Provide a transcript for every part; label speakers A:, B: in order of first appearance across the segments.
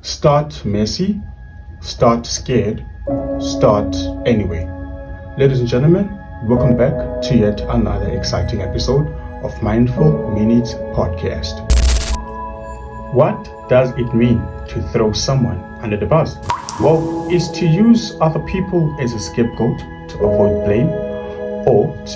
A: Start messy, start scared, start anyway. Ladies and gentlemen, welcome back to yet another exciting episode of Mindful Minutes Podcast. What does it mean to throw someone under the bus? Well, it's to use other people as a scapegoat to avoid blame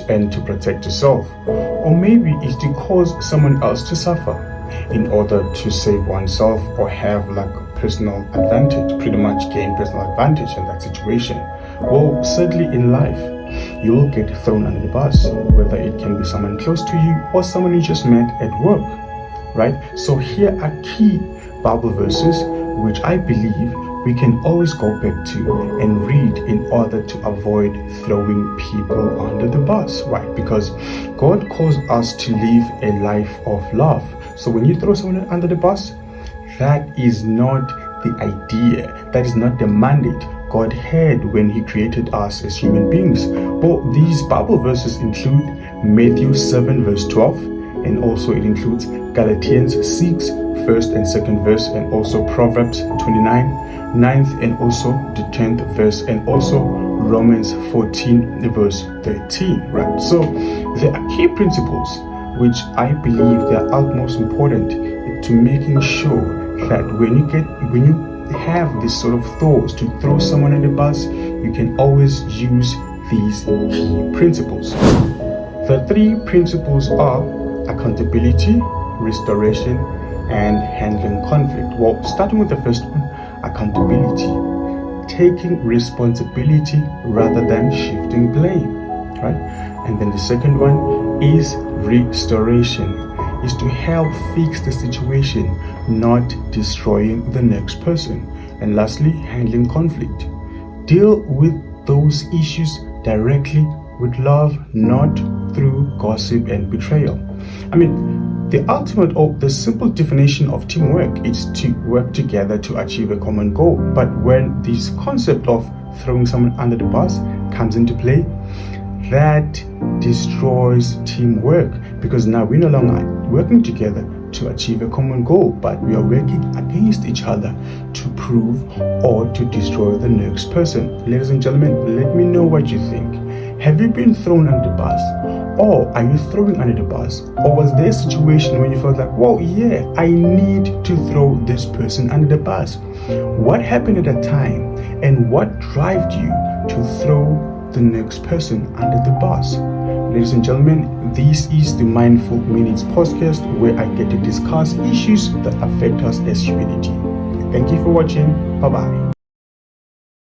A: and to protect yourself. Or maybe it's to cause someone else to suffer in order to save oneself or have personal advantage, pretty much gain personal advantage in that situation. Well, certainly in life, you will get thrown under the bus, whether it can be someone close to you or someone you just met at work, right? So here are key Bible verses which I believe we can always go back to and read in order to avoid throwing people under the bus, right? Because God calls us to live a life of love. So when you throw someone under the bus, that is not the idea. That is not the mandate God had when He created us as human beings. Well, these Bible verses include Matthew 7 verse 12, and also it includes Galatians 6 first and second verse, and also Proverbs 29 9th and also the 10th verse, and also Romans 14 verse 13, right? So there are key principles which I believe they are utmost important to making sure that when you have this sort of thoughts to throw someone in the bus, you can always use these key principles. The three principles are accountability, restoration, and handling conflict. Well, starting with the first one, accountability, taking responsibility rather than shifting blame, right? And then the second one is restoration, is to help fix the situation, not destroying the next person. And lastly, handling conflict, deal with those issues directly with love, not through gossip and betrayal. The ultimate or the simple definition of teamwork is to work together to achieve a common goal. But when this concept of throwing someone under the bus comes into play, that destroys teamwork, because now we're no longer working together to achieve a common goal, but we are working against each other to prove or to destroy the next person. Ladies and gentlemen, let me know what you think. Have you been thrown under the bus? Or are you throwing under the bus? Or was there a situation when you felt like, well, yeah, I need to throw this person under the bus? What happened at that time? And what drove you to throw the next person under the bus? Ladies and gentlemen, this is the Mindful Minutes podcast, where I get to discuss issues that affect us as humanity. Thank you for watching. Bye-bye.